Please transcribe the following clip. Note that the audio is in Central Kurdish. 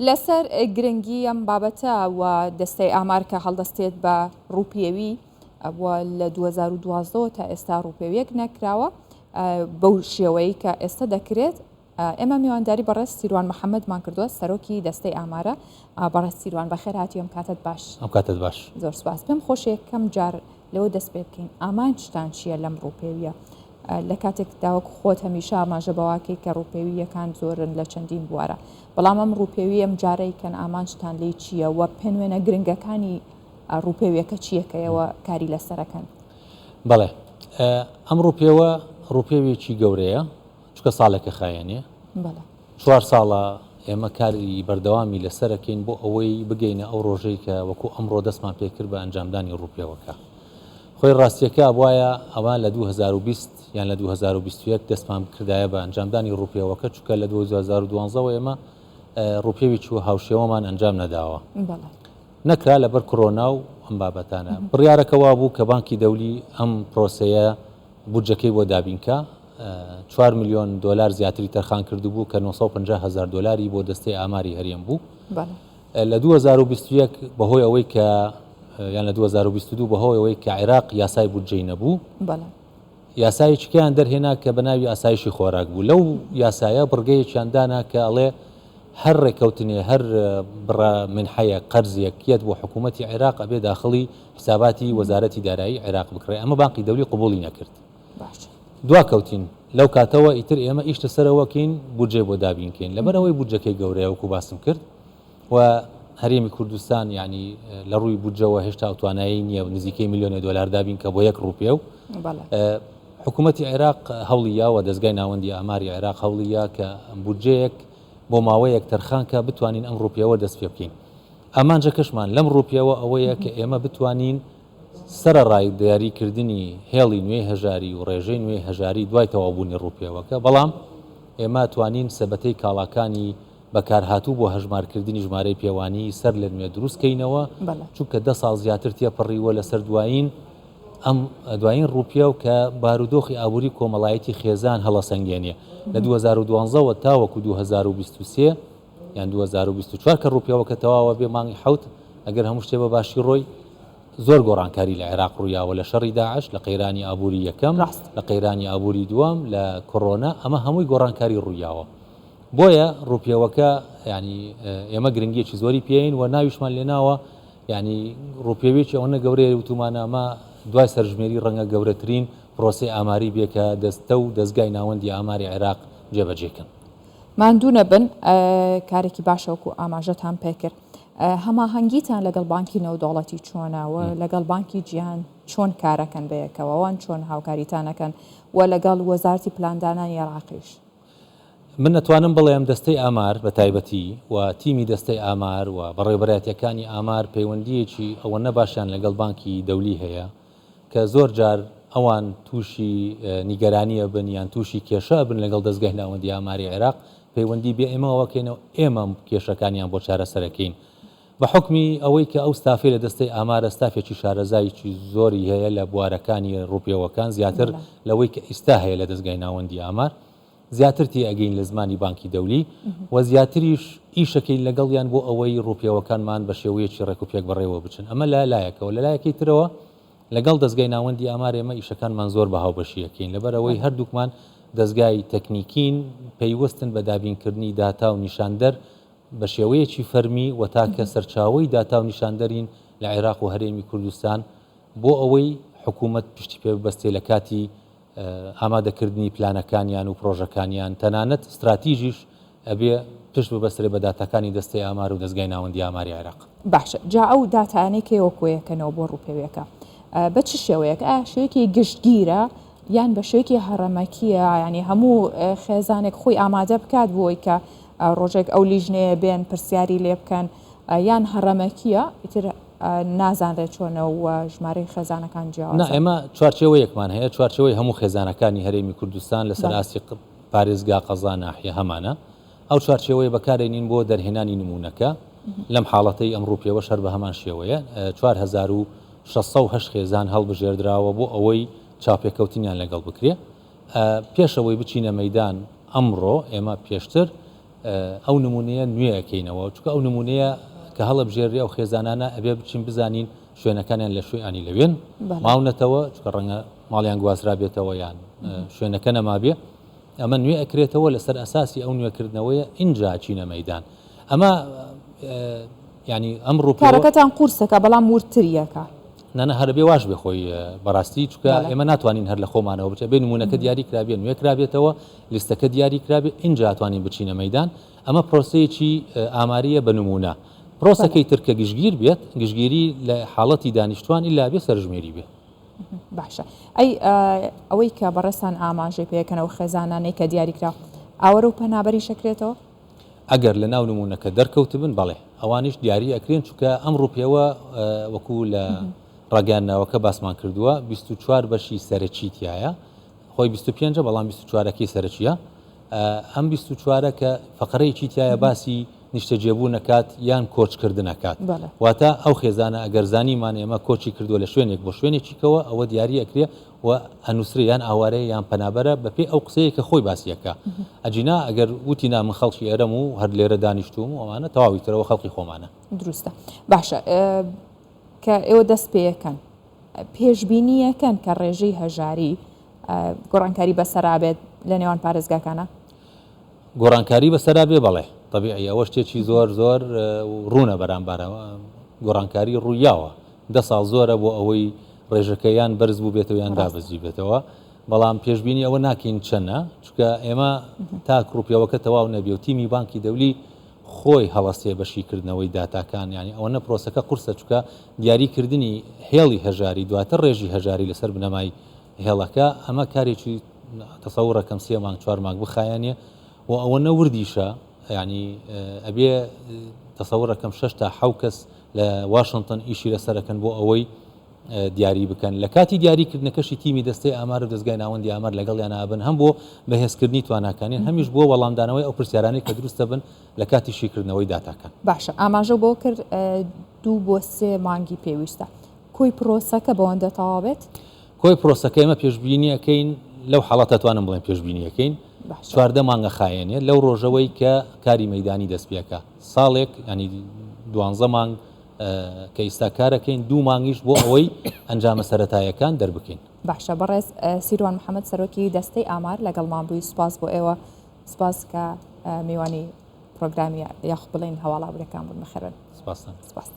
لەسەر گرنگی ئەم بابەتە و دەستەی ئامار کە هەڵدەستێت بە ڕووپێوی لە 2012 تا ئێستا ڕووپێویەک نەکراوە بەو شێوەیە کە ئێستا دەکرێت. ئێمە میوانداری بەڕێز سیروان محەممەدمان کردووە سەرۆکی دەستەی ئامارە. بەڕێز سیروان بەخێر هاتی ئەم کاتت باش. ئەم کاتت باش. زۆر سپاس. پێم خۆش یەکەم جار لەوە دەست پێ بکەین ئامان شتان چییە لەم ڕووپێویە لە کاتێک داوەکو خۆت هەمیشە ئاماژە بەواکەی کە ڕووپێویەکان زۆرن لە چەندین بوارە، بەڵام ئەم ڕووپێوی ئەم جارەی کەن ئامانشتان لێ چییە و پێنوێنە گرنگەکانی ڕووپێویەکە چیەکەیەوە کاری لەسەرەکەن؟ بەڵێ ئەم ڕووپێوە ڕووپێوێکی گەورەیە چکە ساڵێکە خایەنێ 4 ساڵە ئێمە کاری بەردەوامی لەسەرەکەین بۆ ئەوەی بگەینە ئەو ڕۆژەی کە وەکو ئەمڕۆ دەستمان پێکرد بە ئەنجامدانی ڕووپێوەکە. خۆی ڕاستیەکە وایە ئەوان لە 2020 یان لە 2021 دەستمان کردایە بە ئەنجامدانی ڕووپێوەکە چکە لە 2012 ئێمە ڕووپێوێکی و هاوشێوەمان ئەنجام نەداوە نەکرا لەبەر کۆرۆنا و ئەم بابەتانە. بڕیارەکەوا بوو کە بانکی دەولی ئەم پرۆسەیە بودجەکەی بۆ دابینکە 4 میلیۆن دلار زیاتری تەرخان کرده بوو کە 950,000 دلاری بۆ دەستەی ئاماری هەرێم بوو. لە 2021 بەهۆی ئەوەی کە یان لە 2022 بەهۆی ئەوەی کە عێراق یاسای بودجەی نەبوو، یاسای چکیان دەرهێنا کە بە ناوی ئاسایشی خۆراک بوو. لەو یاسایە بڕگەیەکیان دانا کە ئەڵێ هەر ڕێکەوتنێ هەر بڕە منحەیە قەرزیەکیەت بۆ حکوومەتی عێراق ئەبێ داخڵی حساباتی وەزارەتی دارایی عێراق بکڕێ. ئەمە بانکی دەولی قبوڵی نەکرد. دوا کەوتین لەو کاتەوە ئیتر ئێمە ئیش لەسەرەوەکەین بودجێ بۆ دابینکەین لەبەرەوەی بودجەکەی گەورەیە وەکو باسم کرد و هەرێمی کوردستان یعنی لە ڕووی بودجەوە هێشتا ئەوتوانایی نییە نزیکەی میلیۆنی دلار دابینکە بۆ 1 ڕووپێ و حکوومەتی عێراق هەوڵیە و دەستگای ناوەندی ئاماری عێراق هەوڵیە کە بودجەیەک بۆ ماوەیەک تەرخانکە بتوانین ئەم ڕووپێوە دەست پێ بکەین. ئەمانجە کەشمان لەم ڕووپێوە ئەوەیە کە ئێمە بتوانین سەرڕای دیاریکردنی هێڵی نوێی هەژاری و ڕێژەی نوێی هەژاری دوای تەواوبوونی ڕووپێوەکە، بەڵام ئێمە توانین سەبەتەی کاڵاکانی بەکارهاتوو بۆ هەژمارکردنی ژمارەی پێوانی سەر لە نوێ دروستکەینەوە چونکە 10 ساڵ زیاتر تێپەڕیوە لەسەر دوایین ڕووپێو کە بارودۆخی ئابووری کۆمەڵایەتی خێزان هەڵەسەنگێنێ لە 2012 تاوەکو 2023 یان 2024 کە ڕووپێوەکە تەواوە بێ مانگی حوت ئەگەر هەموو شتێ بە باشی ڕۆی زۆر گۆڕانکاری لە عێراق ڕوویاوە لە شەڕی داعش لە قەیرانی ئابووری یەکەم لە قەیرانی ئابووری دووەم لە کۆڕۆنا ئەمە هەمووی گۆڕانکاری ڕوویاوە. بۆیە ڕووپێوەکە ینی ئێمە گرنگیەکی زۆری پێین و ناویشمان لێناوە ینی ڕووپێوێکی ئەوەنە گەورەیە وتومانە ئەمە دوای سەرژمێری ڕەنگە گەورەترین پرۆسی ئاماری بێکە دەستە و دەستگای ناوەندی ئاماری عێراق جێبەجێکن. ماندوو نەبن کارێکی باشەوەکو ئاماژەتان پێکرد. هەماهەنگیتان لەگەڵ بانکی نەودەوڵەتی چۆناوە لەگەڵ بانکی جیهان چۆن کارەکەن بەیەکەوەوان چۆن هاوکاریتانەکەن و لەگەڵ وەزارەتی پلاندانانی عێراقیش؟ من نەتوانم بڵێم دەستەی ئامار بە تایبەتی و تیمی دەستەی ئامار و بەڕێوەبەرایەتیەکانی ئامار پەیوەندیەکی ئەوەنە باشیان لەگەڵ بانکی دەولی هەیە کە زۆر جار ئەوان تووشی نیگەرانیە بن یان تووشی کێشە بن لەگەڵ دەستگای ناوەندی ئاماری عێراق پەیوەندی بێ ئێمەوەکەینەوە ئێمە کێشەکانیان بۆ چارەسەرەکەین بە حکمی ئەوەی کە ئەو ستافی لە دەستەی ئامارە ستافێکی شارەزایکی زۆری هەیە لە بوارەکانی ڕووپێوەکان زیاتر لەوەی کە ئیستا هەیە لە دەستگای ناوەندی ئامار زیاترتی ئەگەین لە زمانی بانکی دەولی و زیاتریش ئیشەکەی لەگەڵیان بۆ ئەوەی ڕووپێوەکانمان بە شێوەیەکی ڕێکوپێک بەڕێوە بچن. ئەمە لە لایەکەوە لە لایەکەی ترەوە لەگەڵ دەستگای ناوەندی ئامار ئێمە ئیشەکانمان زۆر بە هاوبەشیەکەین لەبەرەوەی هەردووکمان دەستگای تەکنیکین پەیوەستن بە دابینکردنی داتا و نیشاندەر بە شێوەیەکی فەرمی و تاکە سەرچاوەی داتا و نیشاندەرین لە عێراق و هەرێمی کوردستان بۆ ئەوەی حکوومەت پشتی پێ ببەستێ لە کاتی ئامادەکردنی پلانەکانیان و پرۆژەکانیان تەنانەت استراتیژیش ئەبێ پشت ببەسترێ بە داتاکانی دەستەی ئامار و دەستگای ناوەندی ئاماری عێراق. باشە جا ئەو داتانەی کێوەکوەکەنەوە بۆ ڕووپێوەکە بە چ شێوەیەک شوەیەکی گشتگیرە یان بە شوێکی هەڕەمەکیە ینی هەموو خێزانێک خۆی ئامادە بکات بۆی کە ڕۆژێک ئەو لیژنەیە بێن پرسیاری لێ بکەن یان هەڕەمەکیە ئیتر نازانرێت چۆنەوە و ژمارەی خێزانەکان جیاوازە؟ ئێمە چوارچێوەیەکمان هەیە چوارچێوەی هەموو خێزانەکانی هەرێمی کوردستان لەسەر ئاستی پارێزگا قەزا ناحیە هەمانە ئەو چوارچێوەی بەکارێنین بۆ دەرهێنانی نمونونەکە لەم حاڵەتەی ئەم ڕووپێوە شەر بە هەمان شێوەیە 4608 خێزان هەڵبژێردراوە بۆ ئەوەی چاپێکەوتنیان لەگەڵ بکرێ. پێشەوەی بچینە مەیدان ئەمڕۆ ئێمە پێشتر ئەو نمونەیە نوێەکەینەوە چکە ئەو نمونەیە کە هەڵەبژێری ئەو خێزانانە ئەبێ بچین بزانین شوێنەکانیان لە شوێنانی لەوێن ماونەتەوە چکە ڕەنگە ماڵیان گوازرا بێتەوە یان شوێنەکە نەمابێ ئەمە نوێ ئەکرێتەوە لەسەر ئەساسی ئەو نوێکردنەوەیە اینجا چینە مەیدان ئەمە ینی ئەمڕۆ کارەکەتان قورسەکە بەڵام ورتریەکە نانە هەربێ واش بێ خۆی بەڕاستی چکە ئێمە ناتوانین هەر لە خۆمانەوە بچێ بێ نمونونەکە دیاری کرابێ نوێ کرابێتەوە لیستەکە دیاری کرابێ اینجا توانین بچینە مەیدان ئەمە پرۆسەیەکی ئاماریە بە نمونە پرۆسەکەی ترکە گشتگیر بێت گشتگیری لە حاڵەتی دانیشتوان ئیلا بێ سەرژمێری بێ باشە ئەوەی کە بەڕێستان ئاماژەی پێکەنەوە خێزانانەی کە دیاریکرا ئاوەرە و پەنابەری شەکرێتەوە ئەگەر لە ناو نمونونەکە دەرکەوت بن بەڵێ ئەوانش دیاری ئەکرێن چکە ئەم ڕوپیەوە وەکو لە ڕاگەاندناوەکە باسمان کردووە 24 بەشی سەرەکیتیایە خۆی 25 بەڵام 24ەکەی سەرچیە ئەم 24 کە فقرەیەکی تایە باسی نیشتەجێبوو نەکات یان کۆچکردن نەکات واتە ئەو خێزانە ئەگەر زانیمان ئێمە کۆچی کردووە لە شوێنێک بۆ شوێنێکیکەوە ئەوە دیاری ئەکرێ و هەنووسری یان ئاوارەیە یان پەنابەرە بەپێی ئەو قسەیە کە خۆی باسیەکە ئەجینا ئەگەر وتینا من خەڵکی ئێرەم و هەر لێرە دانیشتوم ئەوانە تەواوی ترەوە خەڵکی خۆمانە دروستە باشە کە ئێوە دەست پێەکەن پێشبینیەکەن کە ڕێژەی هەژاری گۆڕانکاری بەسەرابێت لە نێوان پارێزگاکانە گۆڕانکاری بەسەرا بێ بەڵێ طبیعی ئەوە شتێکی زۆر زۆر ڕوونە بەرامبارەوە گۆڕانکاری ڕوویاوە 10 ساڵ زۆرە بۆ ئەوەی ڕێژەکەیان بەرز بوو بێتەوە یان دابەزی بێتەوە بەڵام پێشبینی ئەوە ناکەین چەنە چکە ئێمە تا کڕوپیەوەکە تەواو نەبێ و تیمی بانکی دەولی خۆی هەڵەستێ بەشیکردنەوەی داتاکان ینی ئەوە نە پرۆسەکە قورسە چکە دیاریکردنی هێڵی هەژاری دواتر ڕێژی هەژاری لەسەر بنەمای هێڵەکە ئەمە کارێکی تەسەوڕەکەم 3 مانگ 4 مانگ بخایەنێ و ئەوە نەوردیشە ینی ئەبێ تەسەوڕەکەم 6 تا 7 کەس لە واشنگتن ئیشی لەسەرەکەن بۆ ئەوەی دیاری بکەن لە کاتی دیاریکردنەکەشی تیمی دەستەی ئامارە دەستگای ناوەندی ئامار لەگەڵ یان ئابن هەم بۆ بەهێزکردنی تواناکانیان هەمیش بۆ وەڵامدانەوەی ئەو پرسیارانەی کە دروستە بن لە کاتی شیکردنەوەی داتاکان باشە ئاماژە بۆ کرد 2 بۆ 3 مانگی پێویستە کۆی پرۆسەکە بەوەندە تەواو بێت کۆی پرۆسەکە ئێمە پێشبینیەکەین لەو حاڵەتە توانم بڵێن پێشبینیەکەین 14 مانگە خایەنێ لەو ڕۆژەوەی کە کاری مەیدانی دەست پێکە ساڵێک ینی 12 مانگ کە ئیستاکارەکەین 2 مانگیش بۆ ئەوەی ئەنجامە سەرەتایەکان دەربکەین باشە بەڕێز سیروان محەممەد سەرۆکی دەستەی ئامار لەگەڵمان بووی سوپاس بۆ ئێوە سپاس کە میوانی پرۆگرامی یاخ بڵین هەواڵاوریەکان بوون بەخێرن سپاس.